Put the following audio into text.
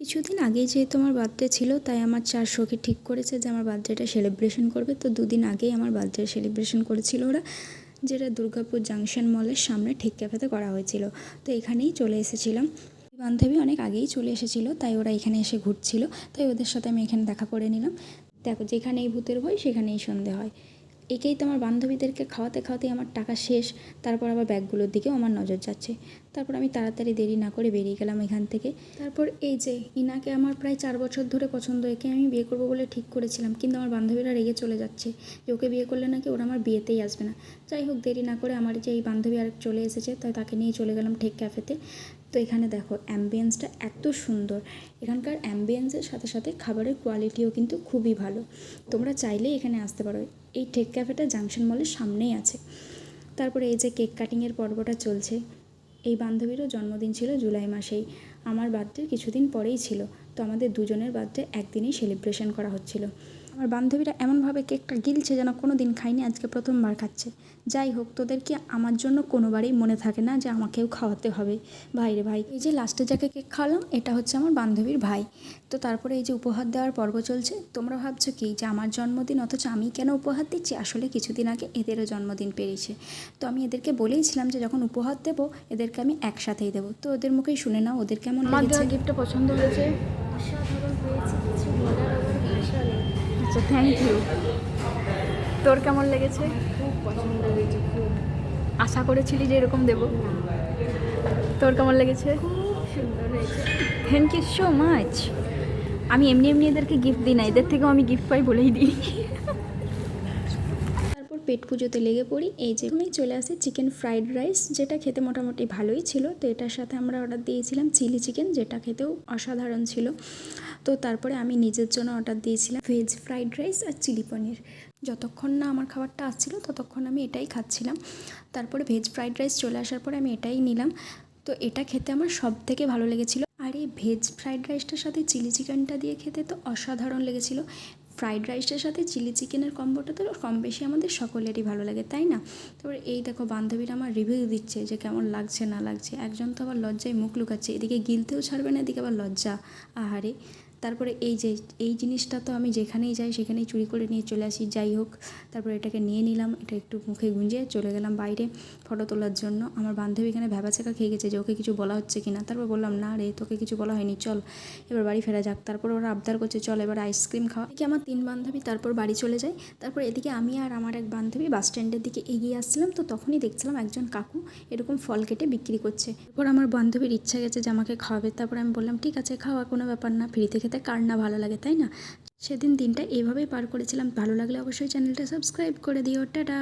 কিছুদিন আগেই যেহেতু আমার বার্থডে ছিল, তাই আমার 4 সখী ঠিক করেছে যে আমার বার্থডেটা সেলিব্রেশন করবে। তো দুদিন আগেই আমার বার্থডে সেলিব্রেশন করেছিল ওরা, যেটা দুর্গাপুর জাংশন মলের সামনে ঠিক ক্যাফেতে করা হয়েছিল। তো এখানেই চলে এসেছিলাম। বান্ধবী অনেক আগেই চলে এসেছিলো, তাই ওরা এখানে এসে ঘুরছিল, তাই ওদের সাথে আমি এখানে দেখা করে নিলাম। দেখো, যেখানেই ভূতের ভয় সেখানেই সন্ধে হয়। একেই তো আমার বান্ধবীদেরকে খাওয়াতে খাওয়াতেই আমার টাকা শেষ। তারপর আবার ব্যাগগুলোর দিকেও আমার নজর যাচ্ছে। তারপর আমি তাড়াতাড়ি দেরি না করে বেরিয়ে গেলাম এখান থেকে। তারপর এই যে ইনাকে আমার প্রায় 4 বছর ধরে পছন্দ, একে আমি বিয়ে করবো বলে ঠিক করেছিলাম, কিন্তু আমার বান্ধবীরা রেগে চলে যাচ্ছে যে ওকে বিয়ে করলে নাকি ওরা আমার বিয়েতেই আসবে না। যাই হোক, দেরি না করে আমার যে এই বান্ধবী আর চলে এসেছে, তাই তাকে নিয়ে চলে গেলাম ঠেক ক্যাফেতে। তো এখানে দেখো অ্যাম্বিয়েন্সটা এত সুন্দর। এখানকার অ্যাম্বিয়েন্সের সাথে সাথে খাবারের কোয়ালিটিও কিন্তু খুবই ভালো। তোমরা চাইলেই এখানে আসতে পারো। এই ঠেক ক্যাফেটা জাংশন মলের সামনেই আছে। তারপরে এই যে কেক কাটিংয়ের পর্বটা চলছে। এই বান্ধবীরও জন্মদিন ছিল জুলাই মাসেই। আমার বার্থডে কিছুদিন পরেই ছিল। তো আমাদের দুজনের বার্থডে একদিনেই সেলিব্রেশন করা হচ্ছিল। আমার বান্ধবীরা এমনভাবে কেকটা গিলছে যেন কোনো দিন খাইনি, আজকে প্রথমবার খাচ্ছে। যাই হোক, তোদের কি আমার জন্য কোনোবারই মনে থাকে না যে আমাকেও খাওয়াতে হবে? ভাই রে ভাই, এই যে লাস্টে যাকে কেক খাওয়ালাম এটা হচ্ছে আমার বান্ধবীর ভাই। তো তারপরে এই যে উপহার দেওয়ার পর্ব চলছে। তোমরা ভাবছো কি যে আমার জন্মদিন, অথচ আমি কেন উপহার দিচ্ছি? আসলে কিছুদিন আগে এদেরও জন্মদিন পেরিয়েছে। তো আমি এদেরকে বলেইছিলাম যে যখন উপহার দেবো এদেরকে আমি একসাথেই দেবো। তো ওদের মুখেই শুনে নাও ওদের কেমন লেগেছে। আমার দেওয়া গিফটটা পছন্দ হয়েছে? অসাধারণ হয়েছে, কিছু বলার আবার ভাষা নেই। আচ্ছা, থ্যাংক ইউ। তোর কেমন লেগেছে? খুব পছন্দ হয়েছে, খুব। আশা করেছিলি যে এরকম দেবো? তোর কেমন লেগেছে? খুব সুন্দর হয়েছে। Thank you so much. আমি এমনি এমনি এদেরকে গিফট দিই না, এদের থেকেও আমি গিফট পাই বলেই দিই। তারপর পেট পুজোতে লেগে পড়ি। এই যে এখানেই চলে আসে চিকেন ফ্রাইড রাইস, যেটা খেতে মোটামুটি ভালোই ছিল। তো এটার সাথে আমরা অর্ডার দিয়েছিলাম চিলি চিকেন, যেটা খেতেও অসাধারণ ছিল। তো তারপরে আমি নিজের জন্য অর্ডার দিয়েছিলাম ভেজ ফ্রাইড রাইস আর চিলি পনির। যতক্ষণ না আমার খাবারটা আসছিলো ততক্ষণ আমি এটাই খাচ্ছিলাম। তারপরে ভেজ ফ্রাইড রাইস চলে আসার পরে আমি এটাই নিলাম। তো এটা খেতে আমার সব থেকে ভালো লেগেছিলো। আর এই ভেজ ফ্রাইড রাইসটার সাথে চিলি চিকেনটা দিয়ে খেতে তো অসাধারণ লেগেছিলো। ফ্রাইড রাইসটার সাথে চিলি চিকেনের কম্বোটা তো কম বেশি আমাদের সকলেরই ভালো লাগে, তাই না? তারপরে এই দেখো বান্ধবীরা আমার রিভিউ দিচ্ছে যে কেমন লাগছে না লাগছে। একজন তো আবার লজ্জায় মুখ লুকাচ্ছে, এদিকে গিলতেও ছাড়বে না, এদিকে আবার লজ্জা। আহারে। তারপরে এই যে এই জিনিসটা তো আমি যেখানেই যাই সেখানেই চুরি করে নিয়ে চলে আসি। যাই হোক, তারপরে এটাকে নিয়ে নিলাম, এটা একটু মুখে গুঁজে চলে গেলাম বাইরে ফটো তোলার জন্য। আমার বান্ধবী এখানে ভ্যাবাচাকা খেয়ে গেছে যে ওকে কিছু বলা হচ্ছে কি না। তারপর বললাম, না রে, তোকে কিছু বলা হয়নি, চল এবার বাড়ি ফেরা যাক। তারপর ওরা আবদার করছে চল এবার আইসক্রিম খাওয়া। এদিকে আমার 3 বান্ধবী তারপর বাড়ি চলে যায়। তারপর এদিকে আমি আর আমার এক বান্ধবী বাস স্ট্যান্ডের দিকে এগিয়ে আসছিলাম। তো তখনই দেখছিলাম একজন কাকু এরকম ফল কেটে বিক্রি করছে। এরপর আমার বান্ধবীর ইচ্ছা গেছে যে আমাকে খাওয়াবে। তারপর আমি বললাম ঠিক আছে খাওয়া, কোনো ব্যাপার না, ফ্রিতে খেতে কার না ভালো লাগে, তাই না? সেদিন দিনটা এইভাবেই পার করেছিলাম। ভালো লাগলে অবশ্যই চ্যানেলটা সাবস্ক্রাইব করে দিও। টাটা।